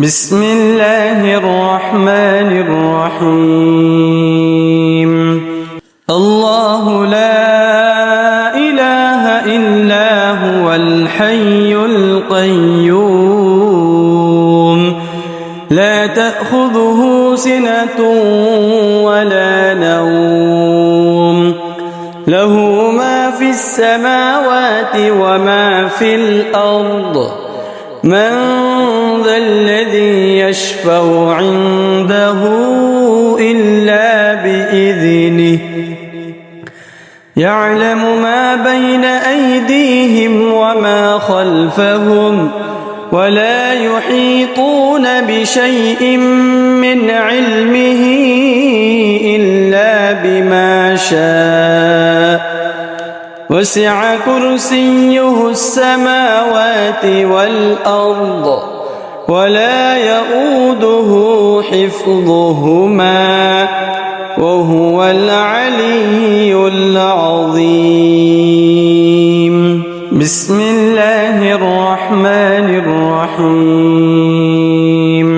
بسم الله الرحمن الرحيم. الله لا إله إلا هو الحي القيوم لا تأخذه سنة ولا نوم له ما في السماوات وما في الأرض من ذا الذي يشفع عنده إلا بإذنه يعلم ما بين أيديهم وما خلفهم ولا يحيطون بشيء من علمه إلا بما شاء وسع كرسيه السماوات والأرض ولا يؤوده حفظهما وهو العلي العظيم. بسم الله الرحمن الرحيم.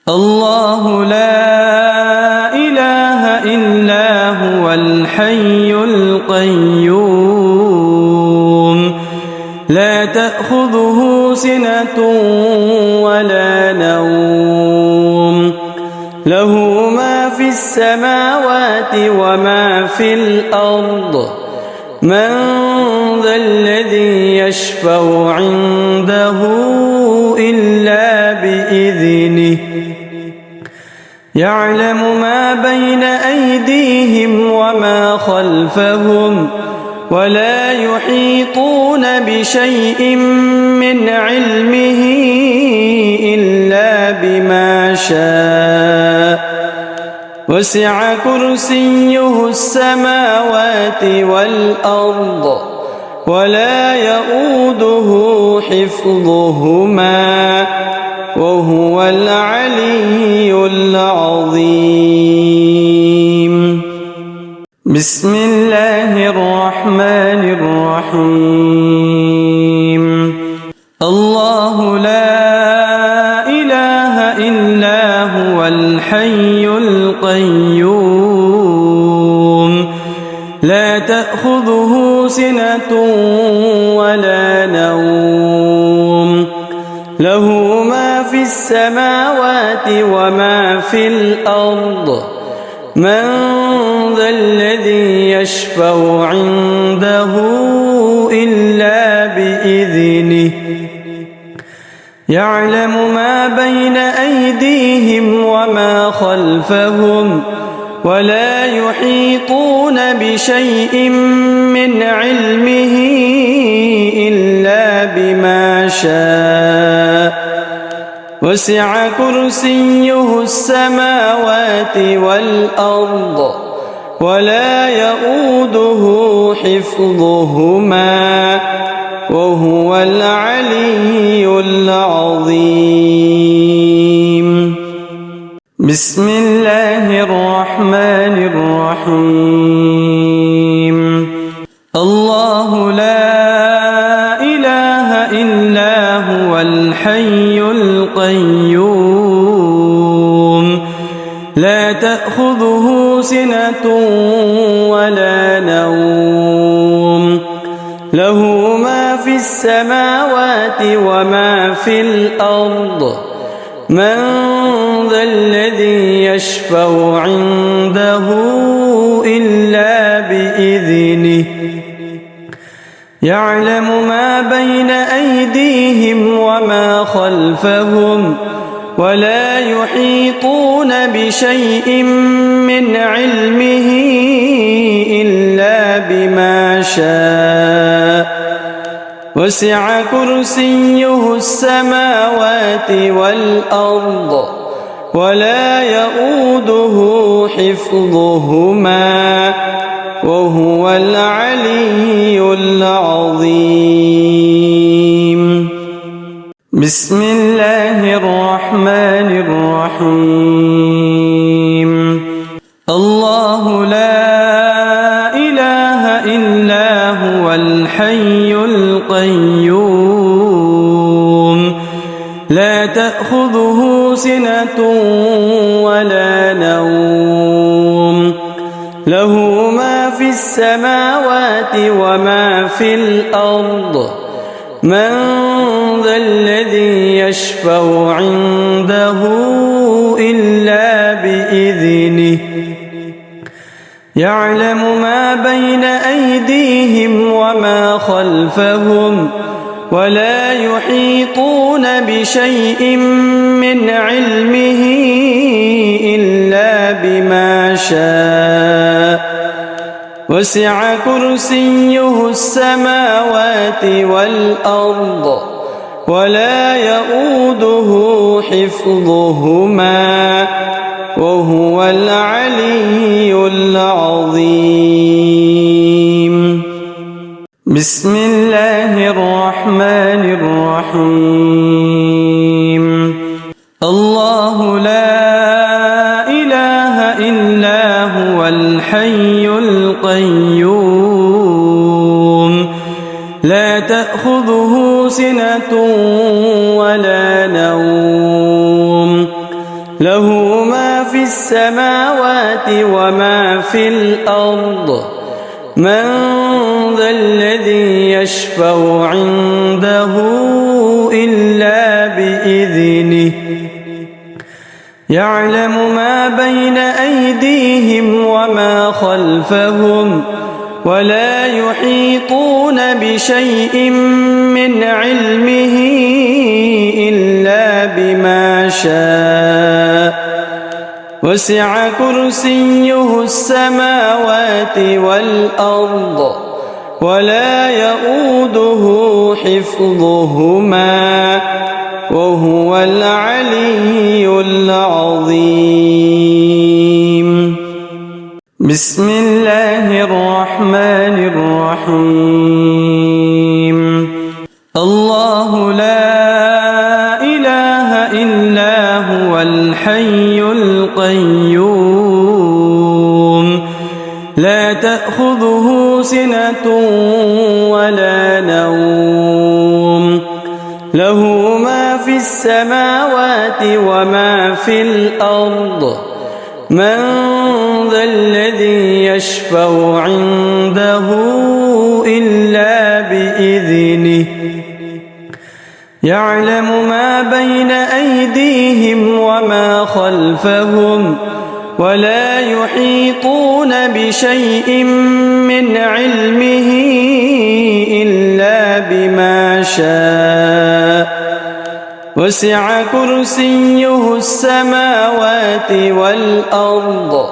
الله لا إله إلا هو الحي القيوم لا تأخذه سنة ولا نوم له ما في السماوات وما في الأرض من ذا الذي يشفع عنده إلا بإذنه يعلم ما بين أيديهم وما خلفهم ولا يحيطون بشيء من علمه إلا بما شاء وسع كرسيه السماوات والأرض ولا يؤوده حفظهما وهو العلي العظيم. بسم الله الرحمن الرحيم. الله لا إله إلا هو الحي القيوم لا تأخذه سنة ولا نوم له ما في السماوات وما في الأرض من ذا الذي يشفع عنده إلا بإذنه يعلم ما بين أيديهم وما خلفهم ولا يحيطون بشيء من علمه إلا بما شاء وسع كرسيه السماوات والأرض ولا يؤوده حفظهما وهو العلي العظيم. بسم الله الرحمن الرحيم. الله لا إله إلا هو الحي القيوم لا تأخذه سنة ولا نوم له ما في السماوات وما في الأرض من ذا الذي يشفع عنده إلا بإذنه يعلم ما بين أيديهم وما خلفهم ولا يحيطون بشيء من علمه إلا بما شاء وسع كرسيه السماوات والأرض ولا يؤوده حفظهما وهو العلي العظيم. بسم الله الرحمن الرحيم. الله لا إله إلا هو الحي القيوم لا تأخذه تأخذه سنة ولا نوم له ما في السماوات وما في الأرض من ذا الذي يشفع عنده إلا بإذنه يعلم ما بين أيديهم وما خلفهم ولا يحيطون بشيء من علمه إلا بما شاء وسع كرسيه السماوات والأرض ولا يؤوده حفظهما وهو العلي العظيم. بسم الله الرحمن الرحيم. الله لا إله إلا هو الحي القيوم لا تأخذه سنة ولا نوم له ما في السماوات وما في الأرض من ذا الذي يشفع عنده إلا بإذنه يعلم ما بين أيديهم وما خلفهم ولا يحيطون بشيء من علمه إلا بما شاء وسع كرسيه السماوات والأرض ولا يؤوده حفظهما وهو العلي العظيم. بسم الله الرحمن الرحيم. الله لا إله إلا هو الحي القيوم لا تأخذه سنة ولا نوم له ما في السماوات وما في الأرض من ذا الذي يشفع عنده إلا بإذنه يعلم ما بين أيديهم وما خلفهم ولا يحيطون بشيء من علمه إلا بما شاء وسع كرسيه السماوات والأرض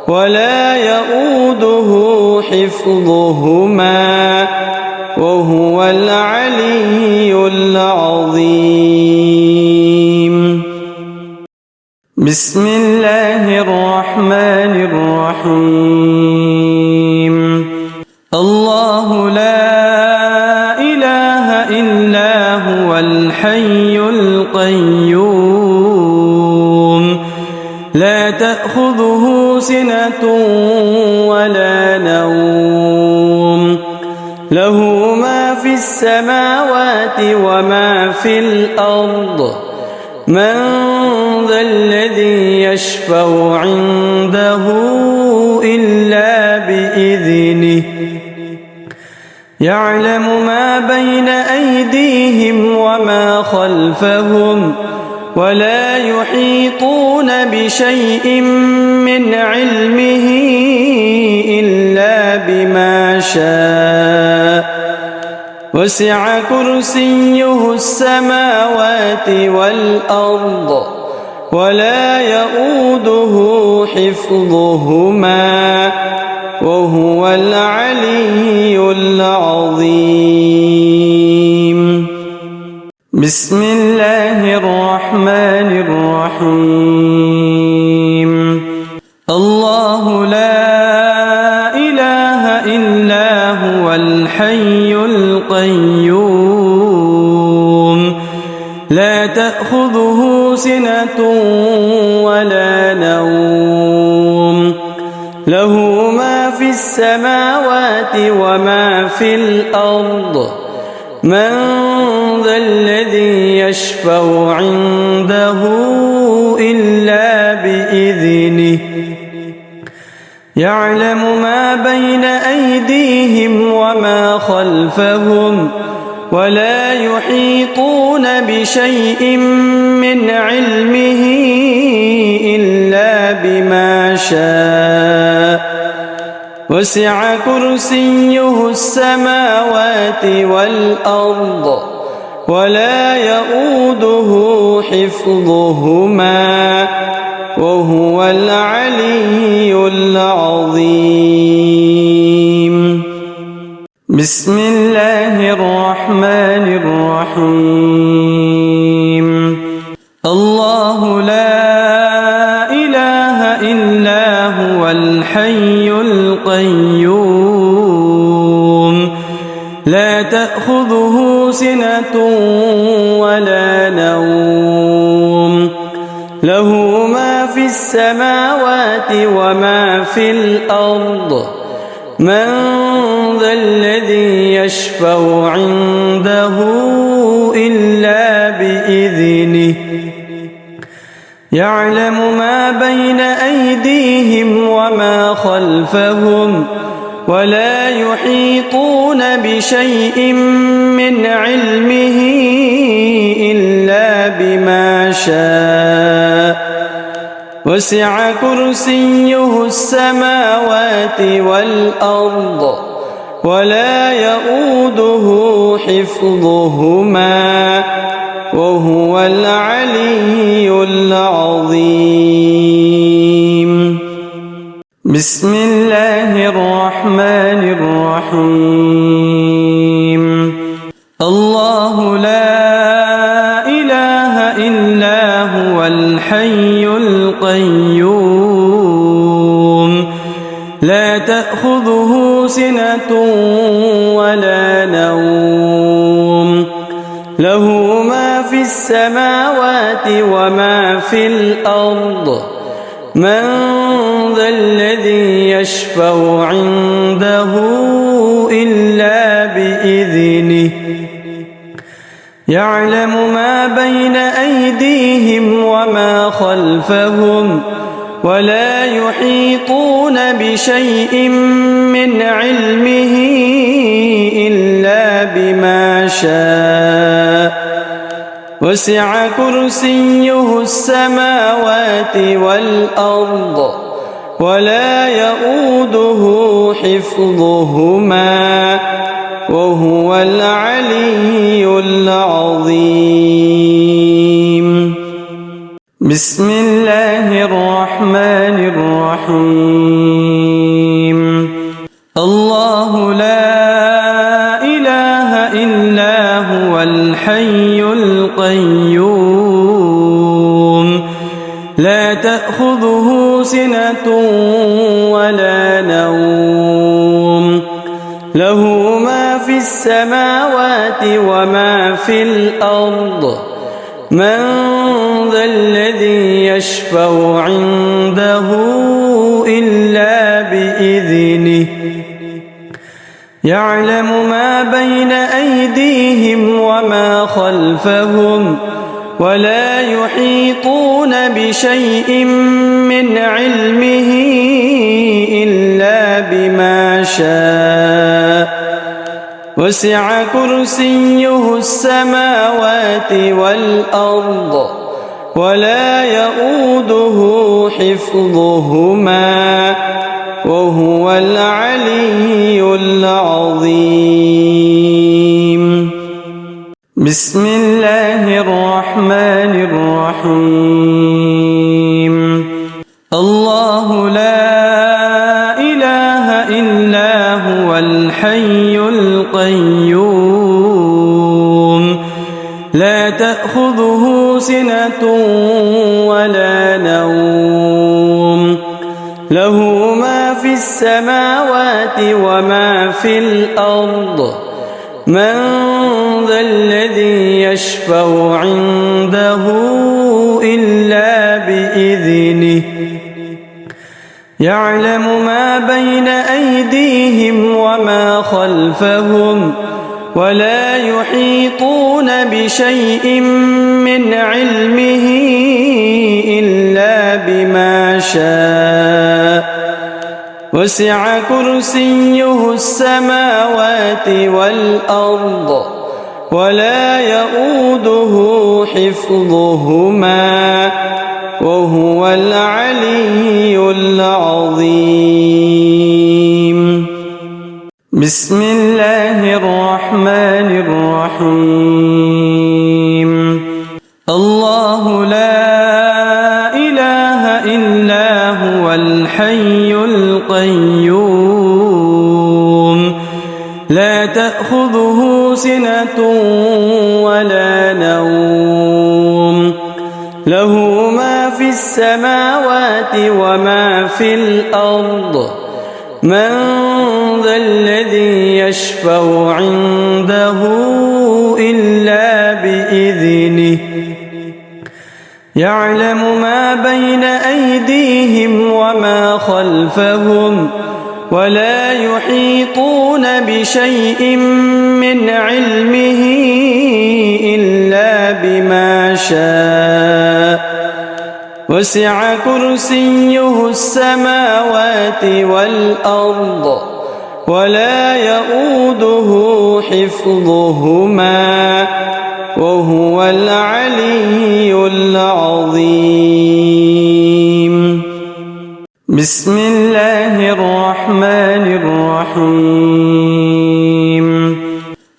ولا يؤوده حفظهما وهو العلي العظيم. بسم الله الرحمن الرحيم. الله لا إله إلا هو الحي القيوم لا تأخذه سنة ولا نوم له ما في السماوات وما في الأرض من ذا الذي يشفع عنده إلا بإذنه يعلم ما بين أيديهم وما خلفهم ولا يحيطون بشيء من علمه إلا بما شاء وسع كرسيه السماوات والأرض ولا يؤوده حفظهما وهو العلي العظيم. بسم الله الرحمن الرحيم. الله لا إله إلا هو الحي القيوم لا تأخذه سنة ولا نوم له ما في السماوات وما في الأرض من ذا الذي يشفع عنده إلا بإذنه يعلم ما بين أيديهم وما خلفهم ولا يحيطون بشيء من علمه إلا بما شاء وسع كرسيه السماوات والأرض ولا يؤوده حفظهما وهو العلي العظيم. بسم الله الرحمن الرحيم. الله لا إله إلا هو الحي القيوم لا تأخذه سنة ولا نوم له ما في السماوات وما في الأرض من ذا الذي يشفع عنده إلا بإذنه يعلم ما بين أيديهم وما خلفهم ولا يحيطون بشيء من علمه إلا بما شاء وسع كرسيه السماوات والأرض ولا يؤوده حفظهما وهو العلي العظيم. بسم الله الرحمن الرحيم. الله لا إله إلا هو الحي القيوم لا تأخذه سنة ولا نوم له ما في السماوات وما في الأرض من ذا الذي يشفع عنده إلا بإذنه يعلم ما بين أيديهم وما خلفهم ولا يحيطون بشيء من علمه إلا بما شاء وسع كرسيه السماوات والأرض ولا يؤوده حفظهما وهو العلي العظيم. بسم الله الرحمن الرحيم. الله لا إله إلا هو الحي القيوم لا تأخذه سنة ولا نوم له ما في السماوات وما في الأرض من ذا الذي يشفع عنده إلا بإذنه يعلم ما بين أيديهم وما خلفهم ولا يحيطون بشيء من علمه إلا بما شاء وسع كرسيه السماوات والأرض ولا يؤوده حفظهما وهو العلي العظيم. بسم الله الرحمن الرحيم. الله لا إله إلا هو الحي القيوم لا تأخذه سنة ولا نوم له ما في السماوات وما في الأرض من ذا الذي يشفع عنده إلا بإذنه يعلم ما بين أيديهم وما خلفهم ولا يحيطون بشيء من علمه إلا بما شاء وسع كرسيه السماوات والأرض ولا يؤوده حفظهما وهو العلي العظيم. بسم الله الرحمن الرحيم. الله لا إله إلا هو الحي القيوم لا تأخذه سنة ولا نوم له ما في السماوات وما في الأرض من ذا الذي يشفع عنده إلا بإذنه يعلم ما بين أيديهم وما خلفهم ولا يحيطون بشيء من علمه إلا بما شاء وسع كرسيه السماوات والأرض ولا يؤوده حفظهما وهو العلي العظيم. بسم الله الرحمن الرحيم.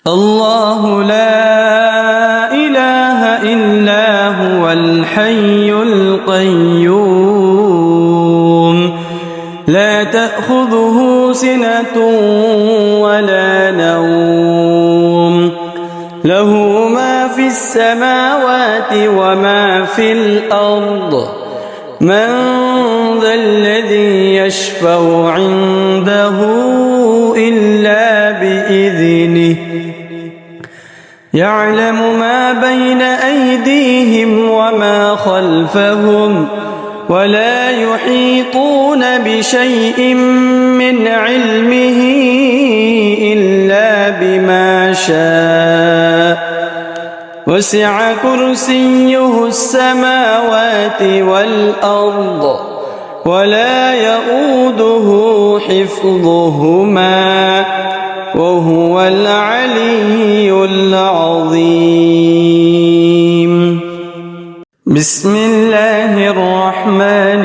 الله لا إله إلا هو الحي القيوم لا تأخذه سنة ولا نوم له ما في السماوات وما في الأرض من ذا الذي يشفع عنده إلا بإذنه يعلم ما بين أيديهم وما خلفهم ولا يحيطون بشيء من علمه إلا بما شاء وسع كرسيه السماوات والأرض ولا يؤوده حفظهما وهو العلي العظيم. بسم الله الرحمن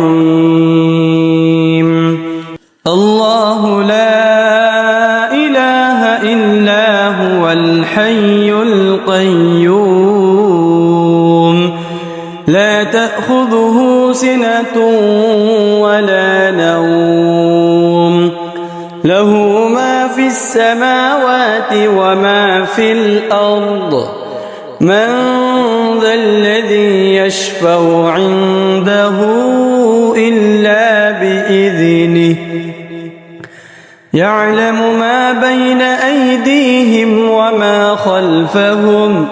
الرحيم. الله لا إله إلا هو الحي القيوم لا تأخذه سنة ولا نوم له ما في السماوات وما في الأرض من ذا الذي يشفع عنده إلا بإذنه يعلم ما بين أيديهم وما خلفهم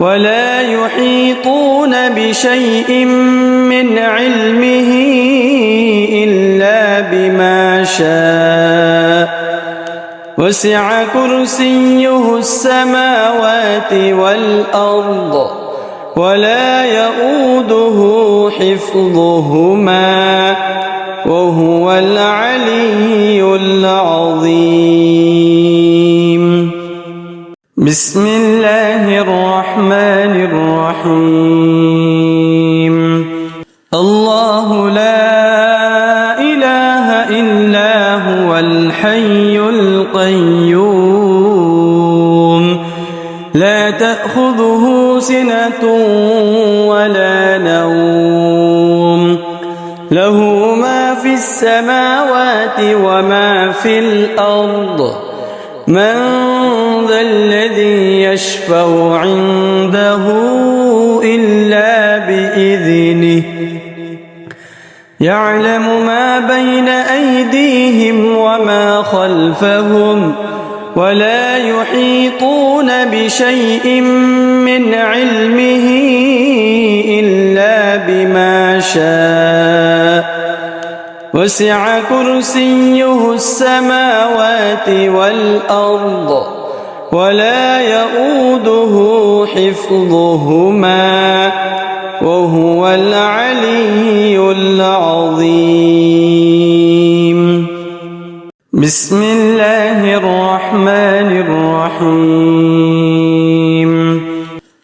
ولا يحيطون بشيء من علمه إلا بما شاء وسع كرسيه السماوات والأرض ولا يؤوده حفظهما وهو العلي العظيم. بسم الله الرحمن الرحيم. الله لا إله إلا هو الحي القيوم لا تأخذه سنة ولا نوم له ما في السماوات وما في الأرض من ذا الذي يشفع عنده إلا بإذنه يعلم ما بين أيديهم وما خلفهم ولا يحيطون بشيء من علمه إلا بما شاء وسع كرسيه السماوات والأرض ولا يؤوده حفظهما وهو العلي العظيم. بسم الله الرحمن الرحيم.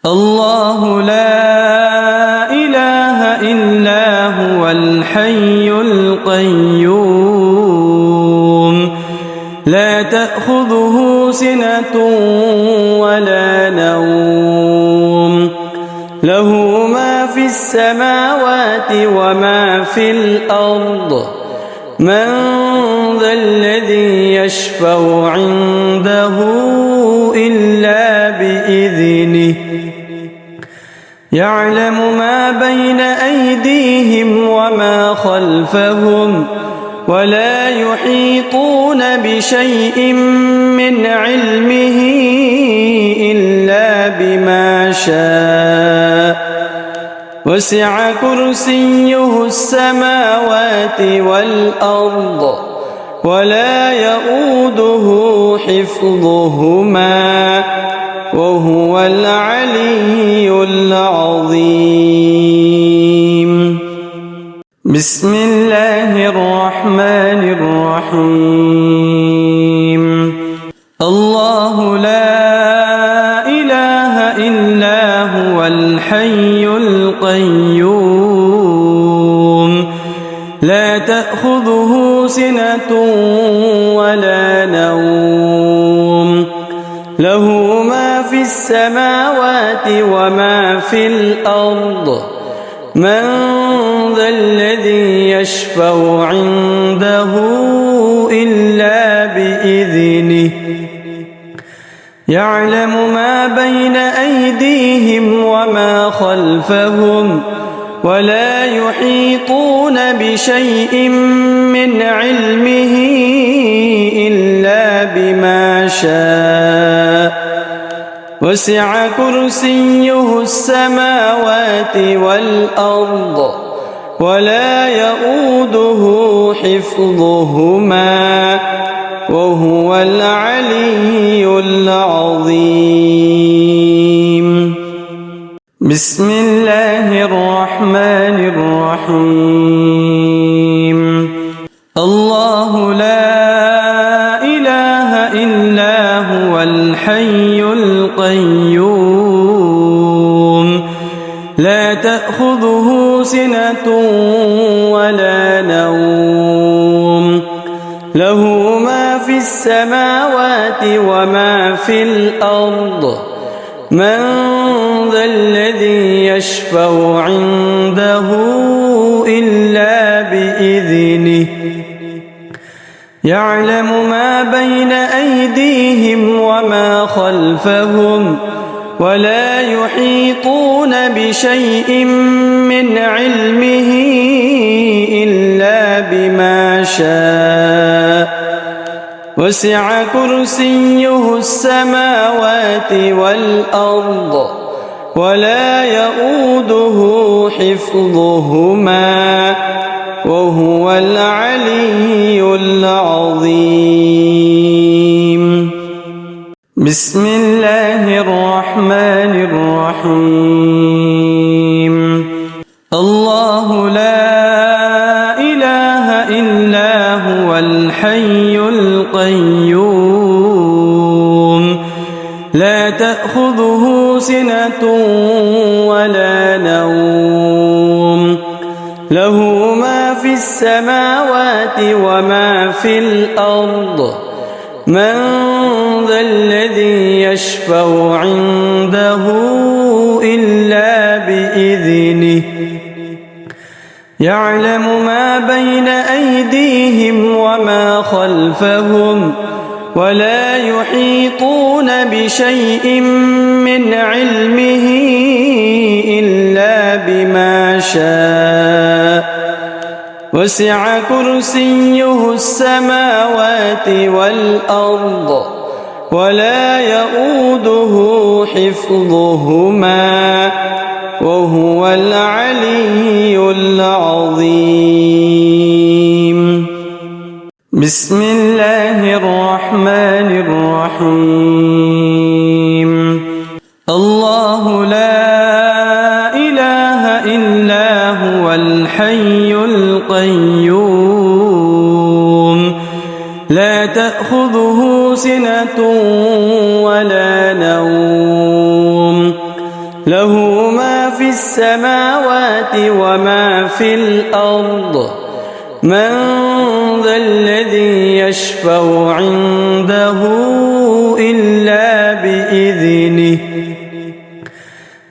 الله لا إله إلا هو الحي القيوم لا تأخذه سنة ولا نوم له ما في السماوات وما في الأرض من ذا الذي يشفع عنده إلا بإذنه يعلم ما بين أيديهم وما خلفهم ولا يحيطون بشيء من علمه إلا بما شاء وسع كرسيه السماوات والأرض ولا يؤوده حفظهما وهو العلي العظيم. بسم الله الرحمن الرحيم. الله لا إله إلا هو الحي القيوم لا تأخذه سنة ولا نوم له ما في السماوات وما في الأرض من ذا الذي يشفع عنده إلا بإذنه يعلم ما بين أيديهم وما خلفهم ولا يحيطون بشيء من علمه إلا بما شاء وسع كرسيه السماوات والأرض ولا يؤوده حفظهما وهو العلي العظيم. بسم الله الرحمن الرحيم. الله لا إله إلا هو الحي القيوم لا تأخذه سنة ولا نوم له ما في السماوات وما في الأرض من ذا الذي يشفع عنده إلا بإذنه يعلم ما بين أيديهم وما خلفهم ولا يحيطون بشيء من علمه إلا بما شاء وسع كرسيه السماوات والأرض ولا يؤوده حفظهما وهو العلي العظيم. بسم الله الرحمن الرحيم. الله لا إله إلا هو الحي القيوم لا تأخذه سنة ولا نوم له ما في السماوات وما في الأرض من ذا الذي يشفع عنده إلا بإذنه يعلم ما بين أيديهم وما خلفهم ولا يحيطون بشيء من علمه إلا بما شاء وسع كرسيه السماوات والأرض ولا يؤوده حفظهما وهو العلي العظيم. بسم الله الرحمن الرحيم. هو الحي القيوم لا تأخذه سنة ولا نوم له ما في السماوات وما في الأرض من ذا الذي يشفع عنده إلا بإذنه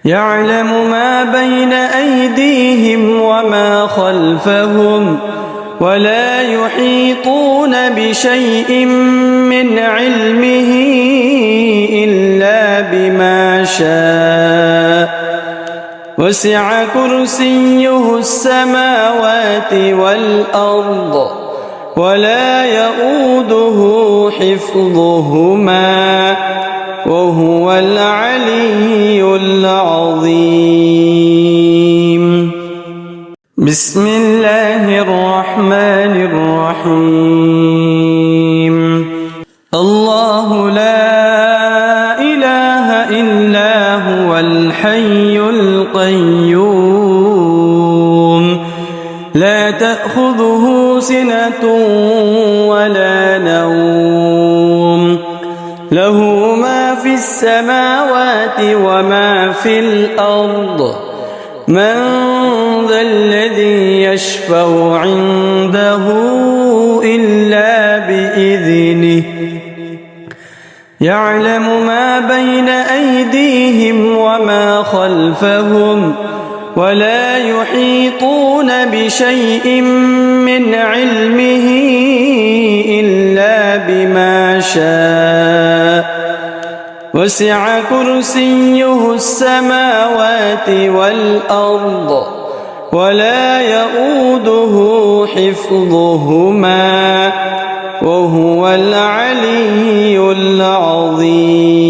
يعلم ما بين أيديهم وما خلفهم ولا يحيطون بشيء من علمه إلا بما شاء وسع كرسيه السماوات والأرض ولا يؤوده حفظهما وهو العلي العظيم بسم الله الرحمن الرحيم الله لا إله إلا هو الحي القيوم لا تأخذه سنة ولا نوم له ما في السماوات وما في الأرض من ذا الذي يشفع عنده إلا بإذنه يعلم ما بين أيديهم وما خلفهم ولا يحيطون بشيء من علمه إلا بما شاء وسع كرسيه السماوات والأرض ولا يؤوده حفظهما وهو العلي العظيم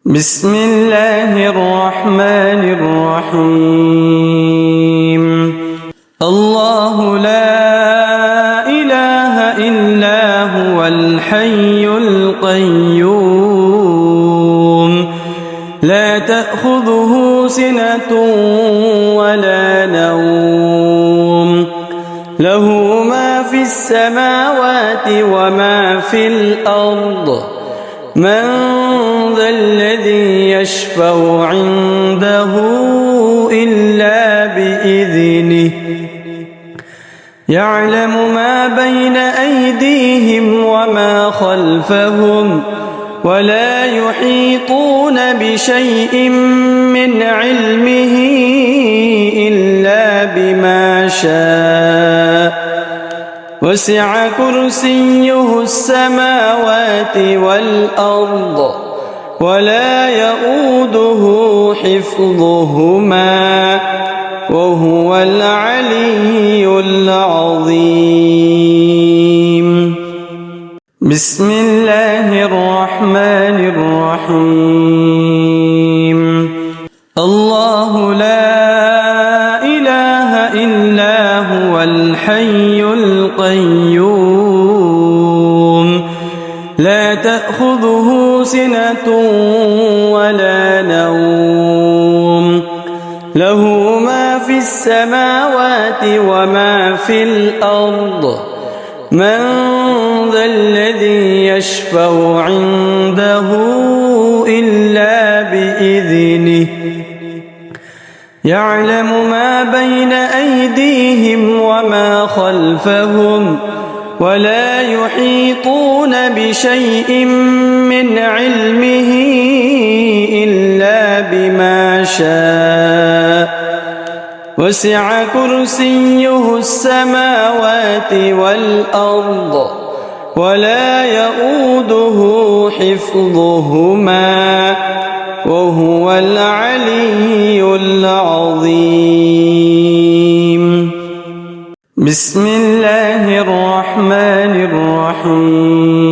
بسم الله الرحمن الرحيم الله لا إله إلا هو الحي القيوم لا تأخذه سنة ولا نوم له ما في السماوات وما في الأرض من ذا الذي يشفع عنده إلا بإذنه يعلم ما بين أيديهم وما خلفهم ولا يحيطون بشيء من علمه إلا بما شاء وسع كرسيه السماوات والأرض ولا يؤوده حفظهما وهو العلي العظيم بسم الله الرحمن الرحيم الله لا إله إلا هو الحي القيوم لا تأخذه سنة ولا نوم له ما في السماوات وما في الأرض من ذا الذي يشفع عنده إلا بإذنه يعلم ما بين أيديهم وما خلفهم ولا يحيطون بشيء من علمه إلا بما شاء وسع كرسيه السماوات والأرض ولا يؤوده حفظهما وهو العلي العظيم بسم الله الرحمن الرحيم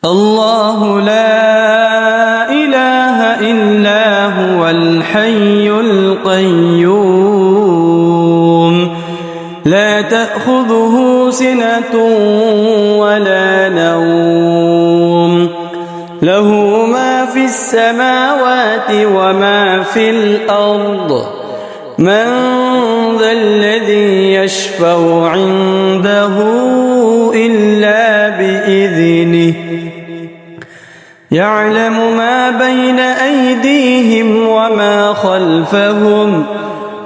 الله لا إله إلا هو الحي القيوم لا تأخذه سنة ولا نوم له ما في السماوات وما في الأرض من ذا الذي يشفع عنده إلا بإذنه يعلم ما بين أيديهم وما خلفهم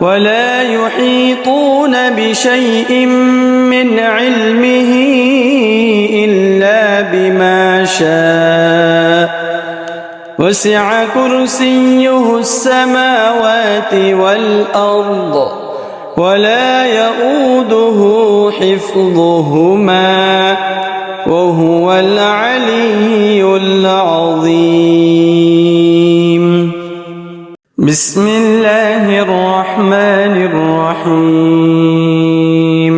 ولا يحيطون بشيء من علمه إلا بما شاء وسع كرسيه السماوات والأرض ولا يؤوده حفظهما وهو العلي العظيم. بسم الله الرحمن الرحيم.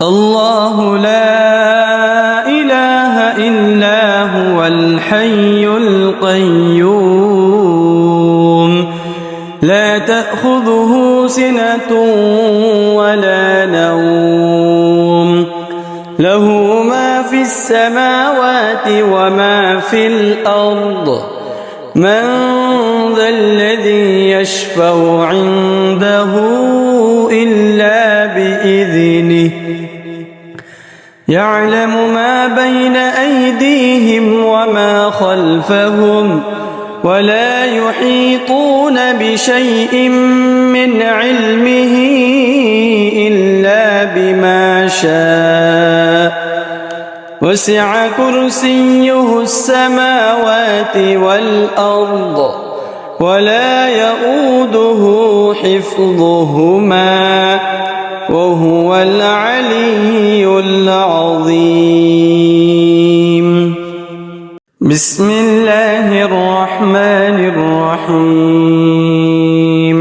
الله لا إله إلا هو الحي القيوم لا تأخذه سنة ولا نوم له ما في السماوات وما في الأرض من ذا الذي يشفع عنده إلا بإذنه يعلم ما بين أيديهم وما خلفهم ولا يحيطون بشيء من علمه إلا بما شاء وسع كرسيه السماوات والأرض ولا يؤوده حفظهما وهو العلي العظيم. بسم الله الرحمن الرحيم.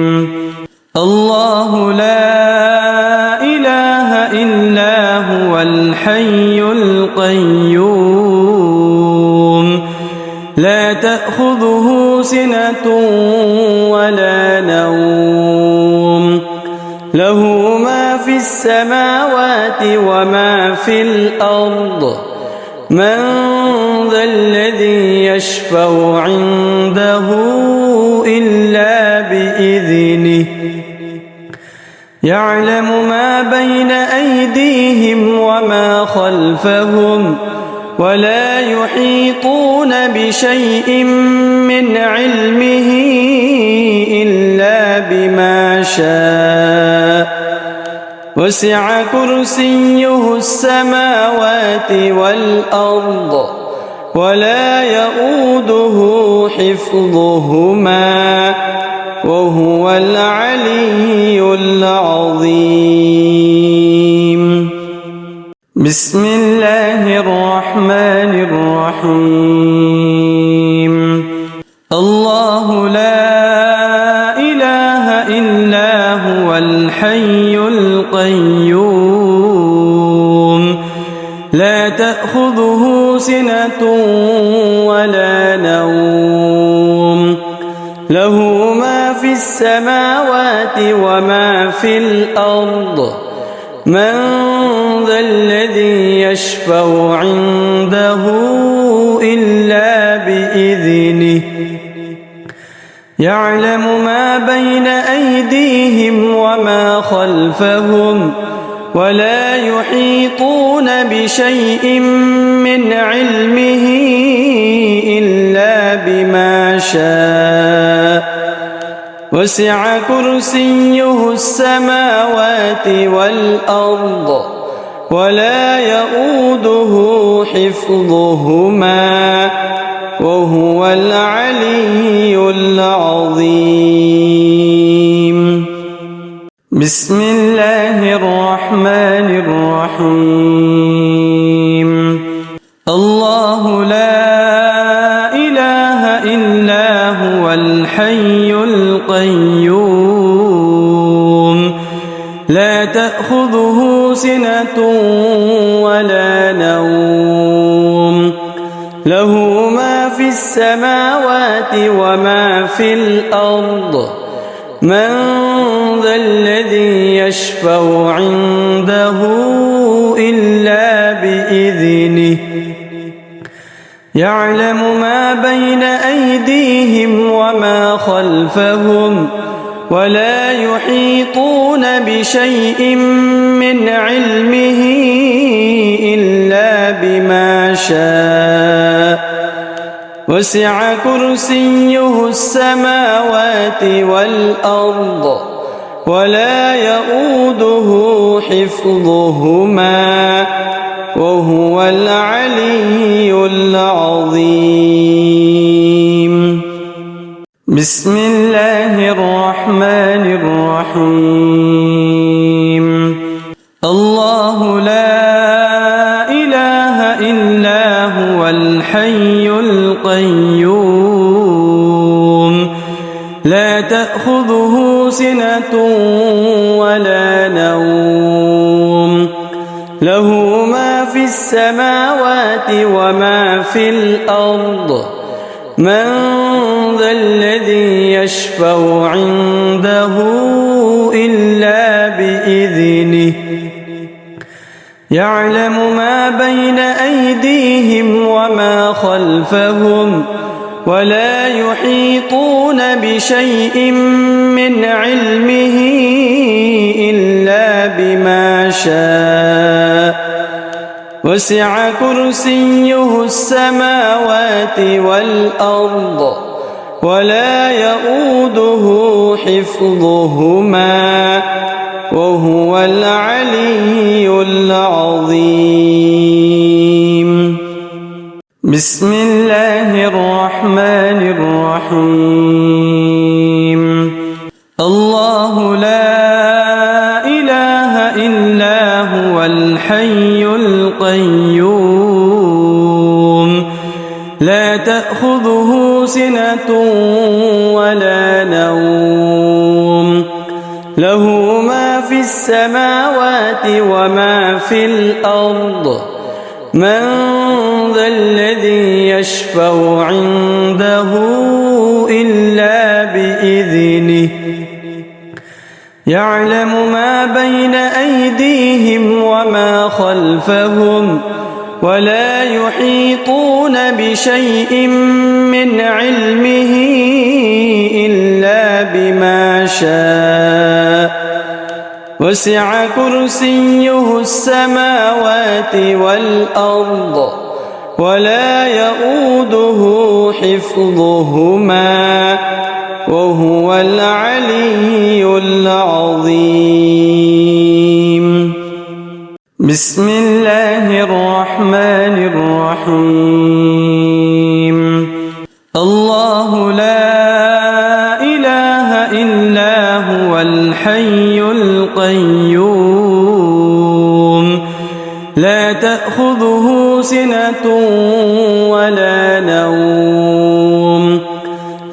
الله لا إله إلا هو الحي القيوم لا تأخذه سنة ولا نوم له ما في السماوات وما في الأرض من ذا الذي يشفع عنده إلا بإذنه يعلم ما بين أيديهم وما خلفهم ولا يحيطون بشيء من علمه إلا بما شاء وسع كرسيه السماوات والأرض ولا يؤوده حفظهما وهو العلي العظيم. بسم الله الرحمن الرحيم. الله لا إله إلا هو الحي القيوم لا تأخذه سنة ولا نوم له ما في السماوات وما في الأرض من ذا الذي يشفع عنده إلا بإذنه يعلم ما بين أيديهم وما خلفهم ولا يحيطون بشيء من علمه إلا بما شاء وسع كرسيه السماوات والأرض ولا يؤوده حفظهما وهو العلي العظيم. بسم الله الرحمن الرحيم. الله لا إله إلا هو الحي القيوم لا تأخذه سنة ولا نوم له ما في السماوات وما في الأرض من ذا الذي يشفع عنده إلا بإذنه يعلم ما بين أيديهم وما خلفهم ولا يحيطون بشيء من علمه إلا بما شاء وسع كرسيه السماوات والأرض ولا يؤوده حفظهما وهو العلي العظيم. بسم الله الرحمن الرحيم. الله لا إله إلا هو الحي القيوم لا تأخذه سنة ولا نوم له ما في السماوات وما في الأرض من ذا الذي يشفع عنده إلا بإذنه يعلم ما بين أيديهم وما خلفهم ولا يحيطون بشيء من علمه إلا بما شاء وسع كرسيه السماوات والأرض ولا يؤوده حفظهما وهو العلي العظيم. بسم الله الرحمن الرحيم. الله لا إله إلا هو الحي القيوم لا تأخذه سنة ولا نوم له ما في السماوات وما في الأرض من ذا الذي يشفع عنده إلا بإذنه يعلم ما بين أيديهم وما خلفهم ولا يحيطون بشيء من علمه إلا بما شاء وسع كرسيه السماوات والأرض ولا يؤوده حفظهما وهو العلي العظيم. بسم الله الرحمن الرحيم. الله لا إله إلا هو الحي القيوم لا تأخذه سنة ولا نوم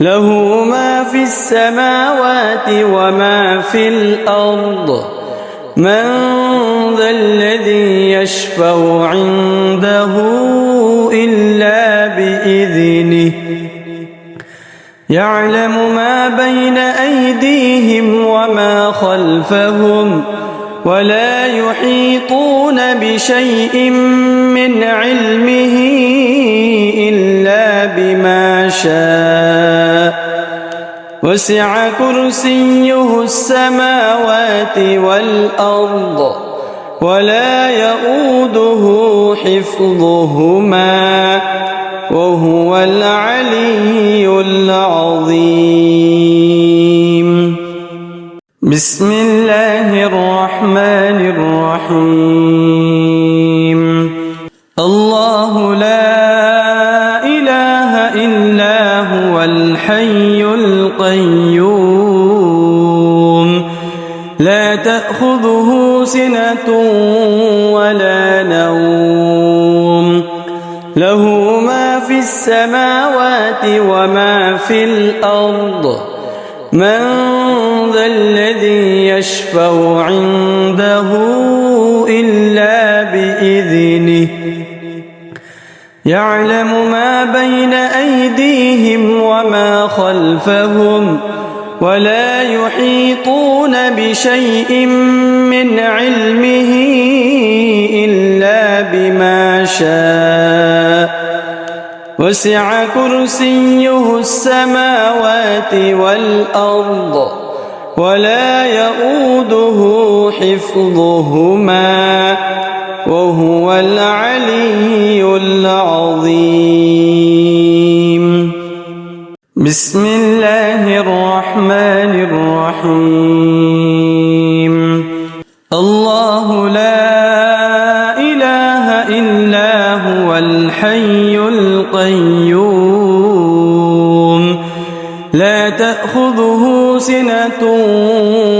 له ما في السماوات وما في الأرض من ذا الذي يشفع عنده إلا بإذنه يعلم ما بين أيديهم وما خلفهم ولا يحيطون بشيء من علمه إلا بما شاء وسع كرسيه السماوات والأرض ولا يؤوده حفظهما وهو العلي العظيم. بسم الله الرحمن الرحيم. الله لا إله إلا هو الحي القيوم لا تأخذه سنة ولا نوم له ما في السماوات وما في الأرض من ذا الذي يشفع عنده إلا بإذنه يعلم ما بين أيديهم وما خلفهم ولا يحيطون بشيء من علمه إلا بما شاء وسع كرسيه السماوات والأرض ولا يؤوده حفظهما وهو العلي العظيم. بسم الله الرحمن الرحيم. الله لا إله إلا هو الحي القيوم لا تأخذه سنة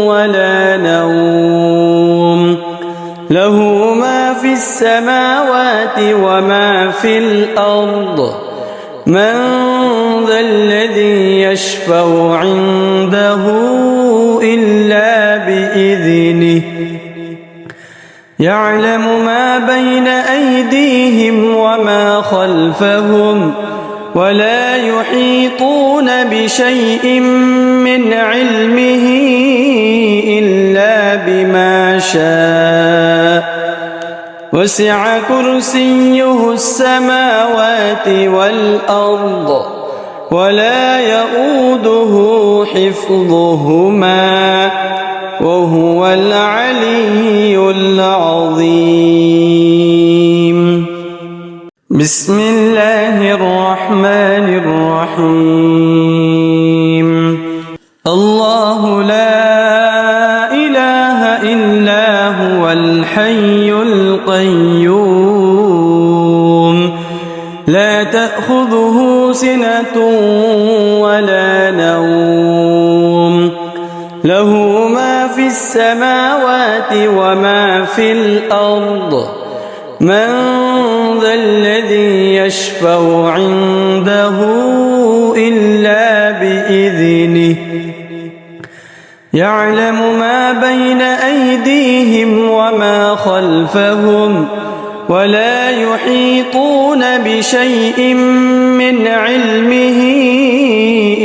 ولا نوم له ما في السماوات وما في الأرض من ذا الذي يشفع عنده إلا بإذنه يعلم ما بين أيديهم وما خلفهم ولا يحيطون بشيء من علمه إلا بما شاء وسع كرسيه السماوات والأرض ولا يؤوده حفظهما وهو العلي العظيم. بسم الله الرحمن الرحيم. الله لا إله إلا هو الحي القيوم لا تأخذه سنة ولا نوم له ما في السماوات وما في الأرض من ذا الذي يشفع عنده إلا بإذنه يعلم ما بين أيديهم وما خلفهم ولا يحيطون بشيء من علمه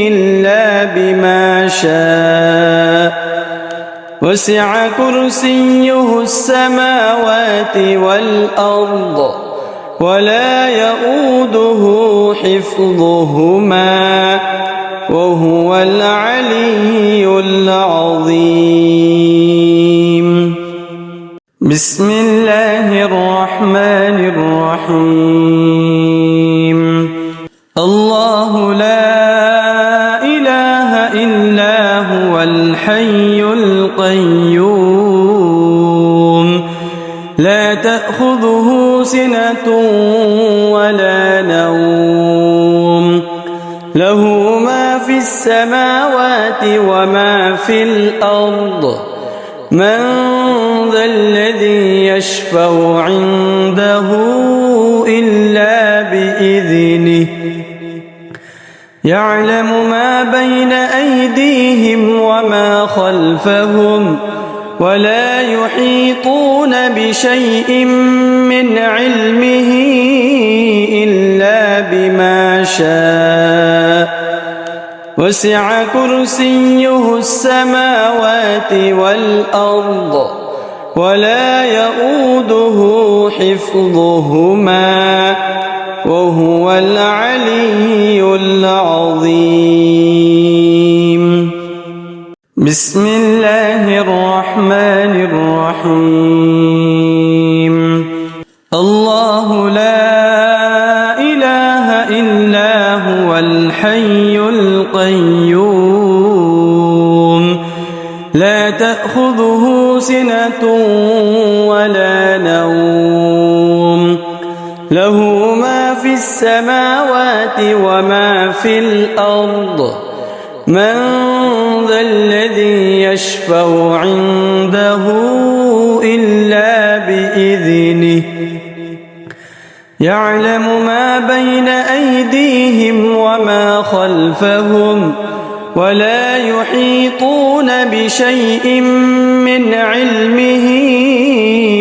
إلا بما شاء وسع كرسيه السماوات والأرض ولا يؤوده حفظهما وهو العلي العظيم. بسم الله الرحمن الرحيم. الله لا إله إلا هو الحي القيوم لا تأخذه سنة ولا نوم له ما في السماوات وما في الأرض من ذا الذي يشفع عنده إلا بإذنه يعلم ما بين أيديهم وما خلفهم ولا يحيطون بشيء من علمه إلا بما شاء وسع كرسيه السماوات والأرض ولا يؤوده حفظهما وهو العلي العظيم. بسم الله الرحمن الرحيم. الله لا إله إلا هو الحي القيوم لا تأخذه سنة ولا نوم له ما في السماوات وما في الأرض من ذا الذي يشفع عنده إلا بإذنه يعلم ما بين أيديهم وما خلفهم ولا يحيطون بشيء من علمه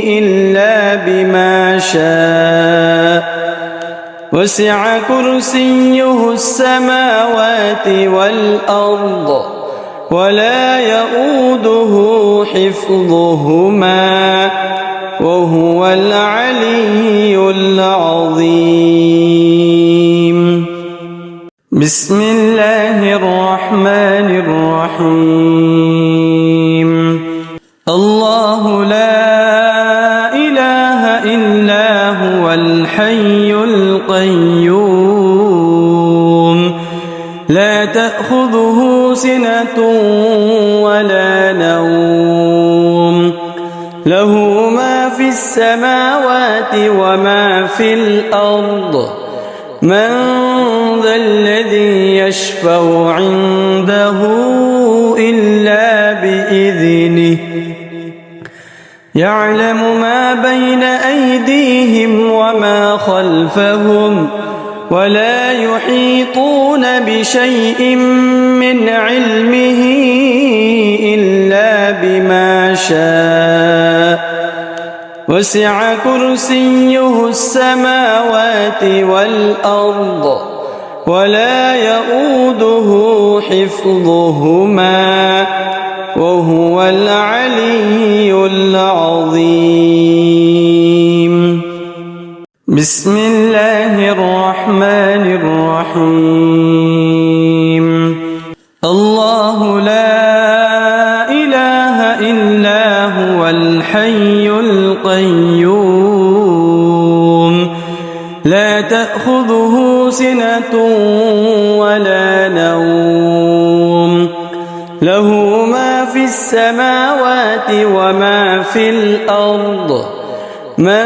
إلا بما شاء وسع كرسيه السماوات والأرض ولا يؤوده حفظهما وهو العلي العظيم. بسم الله الرحمن الرحيم الله لا إله إلا هو الحي القيوم لا تأخذه سنة ولا نوم له ما في السماوات وما في الأرض من ذا الذي يشفع عنده إلا بإذنه يعلم ما بين أيديهم وما خلفهم ولا يحيطون بشيء من علمه إلا بما شاء وسع كرسيه السماوات والأرض ولا يؤوده حفظهما وهو العلي العظيم بسم الله الرحمن الرحيم الله لا إله إلا هو الحي القيوم لا تأخذه سنة ولا نوم له ما في السماوات وما في الأرض من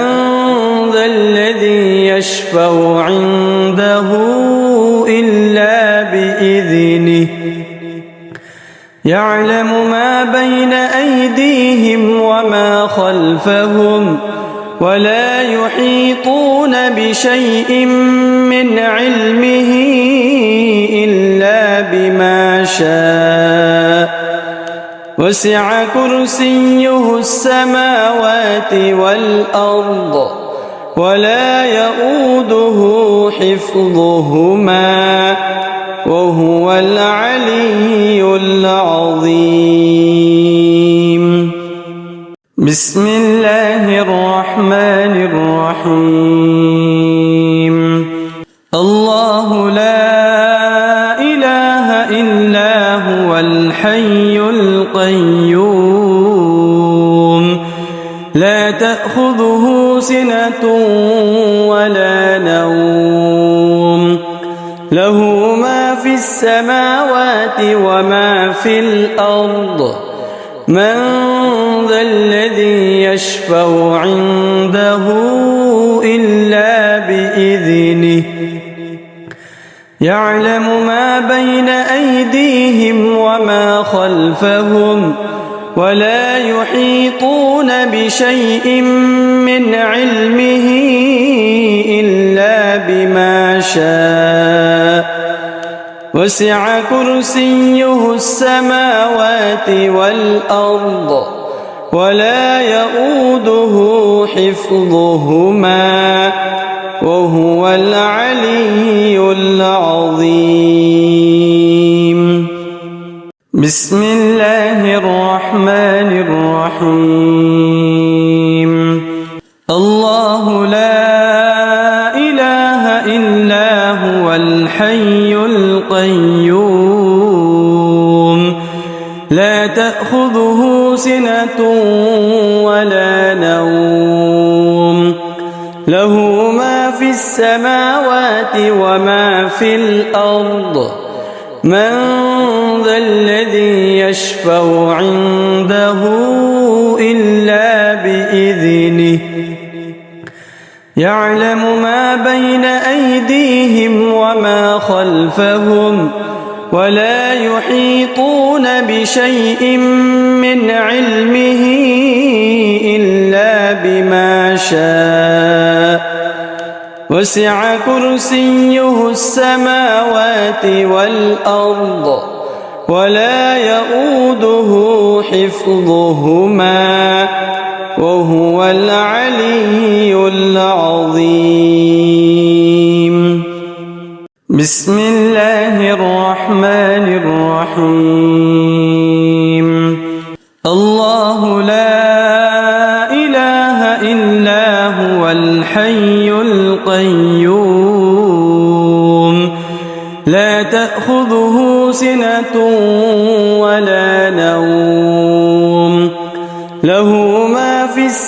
ذا الذي يشفع عنده إلا بإذنه يعلم ما بين أيديهم وما خلفهم ولا يحيطون بشيء من علمه إلا بما شاء وسع كرسيه السماوات والأرض ولا يؤوده حفظهما وهو العلي العظيم بسم الله الرحمن الرحيم الله لا إله إلا هو الحي القيوم لا تأخذه سنة ولا نوم له ما في السماوات وما في الأرض من ذا الذي يشفع عنده إلا بإذنه يعلم ما بين أيديهم وما خلفهم ولا يحيطون بشيء من علمه إلا بما شاء وسع كرسيه السماوات والأرض ولا يؤوده حفظهما وهو العلي العظيم بسم الله الرحمن الرحيم الله لا إله إلا هو الحي القيوم لا تأخذه سنة ولا نوم له ما في السماوات وما في الأرض من ذا الذي يشفع عنده إلا بإذنه يعلم ما بين أيديهم وما خلفهم ولا يحيطون بشيء من علمه إلا بما شاء وسع كرسيه السماوات والأرض ولا يؤوده حفظهما وهو العلي العظيم بسم الله الرحمن الرحيم الله لا إله إلا هو الحي القيوم لا نوم له ما في السماوات